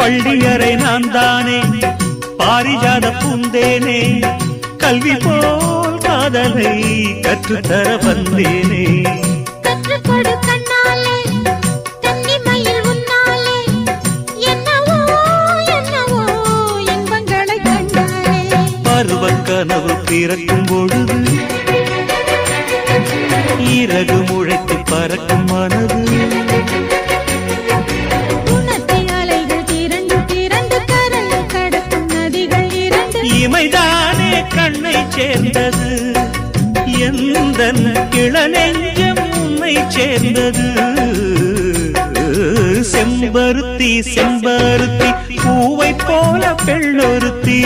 பள்ளியறை நான் தானே பாரிஜாத பூந்தேனே கல்வி போல் காதலை கற்றுத்தர வந்தேனே கற்றுக்கொடு கண்ணாலே தன்னிமையில் உன்னாலே என்னவோ என்னவோ இன்பங்களை கண்டாலே பருவக் கனவு பிறக்கும் பொழுது இறகு முளைத்து பறக்கும் மனது இமைதானே கண்ணை சேர்ந்தது எந்தன் இளநெஞ்சம் உன்னை சேர்ந்தது செம்பருத்தி செம்பருத்தி பூவை போல பெண்ணொருத்தி